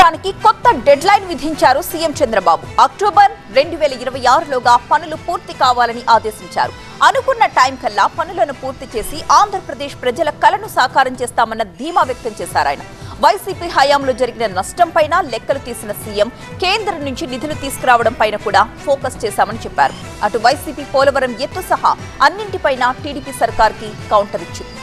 రాష్ట్రానికి కొత్త dead line విధించారు సీఎం చంద్రబాబు. అక్టోబర్ 2026లోగా పనులు పూర్తి కావాలని ఆదేశించారు. అనుకున్న టైం కల్లా పనులను పూర్తి చేసి ఆంధ్రప్రదేశ్ ప్రజల కలను సాకారం చేస్తామన్న ధీమా వ్యక్తం చేశారు ఆయన. వైసీపీ హయాంలో జరిగిన నష్టం పైన లెక్కలు తీసిన సీఎం కేంద్రం నుంచి నిధులు తీసుకురావడం పైన కూడా ఫోకస్ చేశామని చెప్పారు. అటు వైసీపీ పోలవరం ఎత్తు సహా అన్నింటిపైన టీడీపీ సర్కార్కి కౌంటర్ ఇచ్చింది.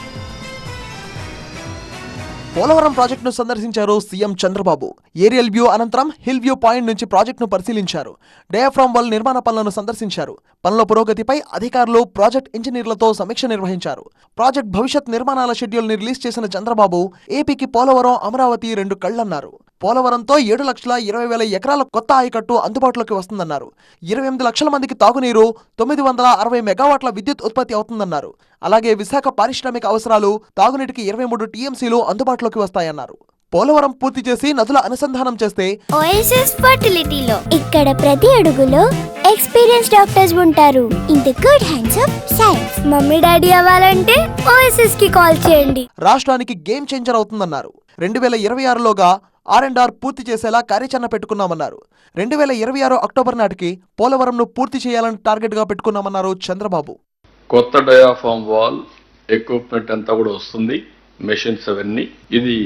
పోలవరం ప్రాజెక్టును సందర్శించారు సీఎం చంద్రబాబు. ఏరియల్ వ్యూ అనంతరం హిల్ వ్యూ పాయింట్ నుంచి ప్రాజెక్టును పరిశీలించారు. డయాఫ్రామ్ వాల్ నిర్మాణ పనులను సందర్శించారు. పనుల పురోగతిపై అధికారులు, ప్రాజెక్ట్ ఇంజనీర్లతో సమీక్ష నిర్వహించారు. ప్రాజెక్ట్ భవిష్యత్ నిర్మాణాల షెడ్యూల్ని రిలీజ్ చేసిన చంద్రబాబు ఏపీకి పోలవరం, అమరావతి రెండు కళ్లన్నారు. పోలవరంతో 7,20,000 ఎకరాల కొత్త ఆయకట్టు అందుబాటులోకి వస్తుందన్నారు. 28 లక్షల మందికి తాగునీరు, 960 మెగావాట్ల విద్యుత్ ఉత్పత్తి అవుతుందన్నారు. అలాగే విశాఖ పారిశ్రామిక అవసరాలు, తాగునీటికి 23 టీఎంసీలు అందుబాటులోకి వస్తాయన్నారు. పోలవరం పూర్తి చేసి నదుల అనుసంధానం చేస్తే ఓఎస్ఎస్ ఫర్టిలిటీలో ఇక్కడ ప్రతి అడుగులో ఎక్స్పీరియన్స్ డాక్టర్స్ ఉంటారు. In the good hands of science. Mummy daddy అవ్వాలంటే ఓఎస్ఎస్ కి కాల్ చేయండి. రాష్ట్రానికి గేమ్ చేంజర్ అవుతుందన్నారు. 2026లోగా R&R పూర్తి చేసేలా కార్యాచరణ పెట్టుకున్నామన్నారు. 2026 అక్టోబర్ నాటికి పోలవరంను పూర్తి చేయాలని టార్గెట్ గా పెట్టుకున్నామన్నారు చంద్రబాబు. కొత్త డయాఫామ్ వాల్ ఎక్విప్మెంట్ అంతా కూడా వస్తుంది, మెషిన్స్ అవన్నీ. ఇది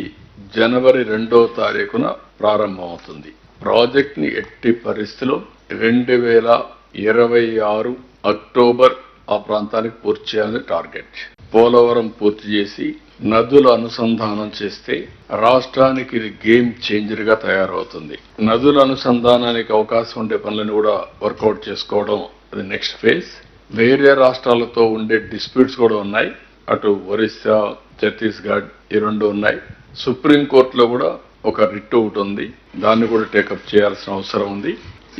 జనవరి 2వ తారీఖున ప్రారంభమవుతుంది. ప్రాజెక్ట్ ని ఎట్టి పరిస్థితిలో 2026 అక్టోబర్ ఆ ప్రాంతానికి పూర్తి చేయాలని టార్గెట్. పోలవరం పూర్తి చేసి నదుల అనుసంధానం చేస్తే రాష్ట్రానికి ఇది గేమ్ చేంజర్ గా తయారవుతుంది. నదుల అనుసంధానానికి అవకాశం ఉండే పనులను కూడా వర్కౌట్ చేసుకోవడం అది నెక్స్ట్ ఫేజ్. వేరే రాష్ట్రాలతో ఉండే డిస్ప్యూట్స్ కూడా ఉన్నాయి. అటు ఒరిస్సా, ఛత్తీస్గఢ్ ఈ రెండు ఉన్నాయి. సుప్రీంకోర్టులో కూడా ఒక రిట్ ఒకటి ఉంది, దాన్ని కూడా టేకప్ చేయాల్సిన అవసరం ఉంది.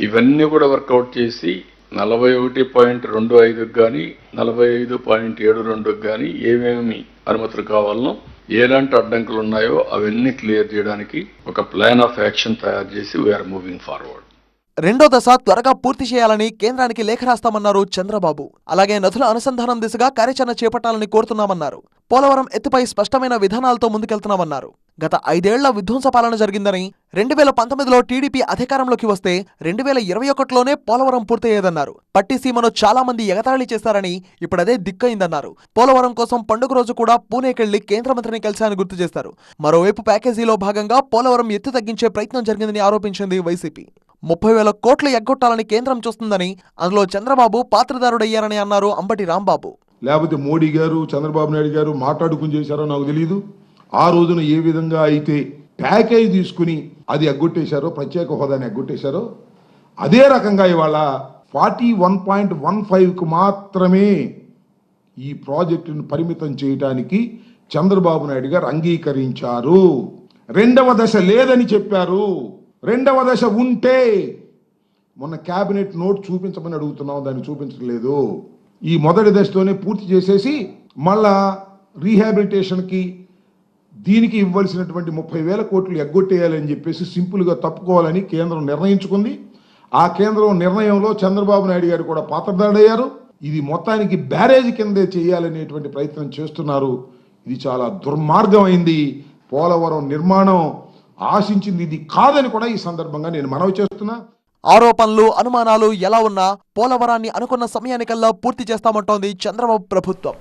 ఇవన్నీ కూడా వర్కౌట్ చేసి 41.25 కానీ 45.72 కానీ ఏమేమి అనుమతులు కావాలనో, ఎలాంటి అడ్డంకులు ఉన్నాయో అవన్నీ క్లియర్ చేయడానికి ఒక ప్లాన్ ఆఫ్ యాక్షన్ తయారు చేసి వీఆర్ మూవింగ్ ఫార్వర్డ్. రెండో దశ త్వరగా పూర్తి చేయాలని కేంద్రానికి లేఖ రాస్తామన్నారు చంద్రబాబు. అలాగే నదుల అనుసంధానం దిశగా కార్యాచరణ చేపట్టాలని కోరుతున్నామన్నారు. పోలవరం ఎత్తుపై స్పష్టమైన విధానాలతో ముందుకెళ్తున్నామన్నారు. గత 5 ఏళ్ల విధ్వంస పాలన జరిగిందని, 2019లో టీడీపీ అధికారంలోకి వస్తే 2021లోనే పోలవరం పూర్తయ్యేదన్నారు. పట్టిసీమను చాలా మంది ఎగతాళి చేశారని, ఇప్పుడదే దిక్కయిందన్నారు. పోలవరం కోసం పండుగ రోజు కూడా పూణేకెళ్లి కేంద్ర మంత్రిని కలిశారని గుర్తు చేశారు. మరోవైపు ప్యాకేజీలో భాగంగా పోలవరం ఎత్తు తగ్గించే ప్రయత్నం జరిగిందని ఆరోపించింది వైసీపీ. 30,000 కోట్లు ఎగ్గొట్టాలని కేంద్రం చూస్తుందని, అందులో చంద్రబాబు పాత్రదారుడయ్యారని అన్నారు అంబటి రాంబాబు. లేకపోతే మోడీ గారు, చంద్రబాబు నాయుడు గారు మాట్లాడుకుని చేశారో నాకు తెలియదు. ఆ రోజున ఏ విధంగా అయితే ప్యాకేజ్ తీసుకుని అది ఎగ్గొట్టేశారో, ప్రత్యేక హోదాని ఎగ్గొట్టేశారో, అదే రకంగా ఇవాళ 41.15కు మాత్రమే ఈ ప్రాజెక్టును పరిమితం చేయడానికి చంద్రబాబు నాయుడు గారు అంగీకరించారు. రెండవ దశ లేదని చెప్పారు. రెండవ దశ ఉంటే మొన్న క్యాబినెట్ నోట్ చూపించమని అడుగుతున్నాం, దాన్ని చూపించలేదు. ఈ మొదటి దశతోనే పూర్తి చేసేసి మళ్ళా రీహాబిలిటేషన్కి దీనికి ఇవ్వాల్సినటువంటి 30,000 కోట్లు ఎగ్గొట్టేయాలని చెప్పేసి సింపుల్గా తప్పుకోవాలని కేంద్రం నిర్ణయించుకుంది. ఆ కేంద్రం నిర్ణయంలో చంద్రబాబు నాయుడు గారు కూడా పాత్రదారుడయ్యారు. ఇది మొత్తానికి బ్యారేజ్ కిందే చేయాలనేటువంటి ప్రయత్నం చేస్తున్నారు. ఇది చాలా దుర్మార్గం అయింది. పోలవరం నిర్మాణం ఆశించింది ఇది కాదని కూడా ఈ సందర్భంగా నేను మనవి చేస్తున్నా. ఆరోపణలు, అనుమానాలు ఎలా ఉన్నా పోలవరాన్ని అనుకున్న సమయానికల్లా పూర్తి చేస్తామంటోంది చంద్రబాబు ప్రభుత్వం.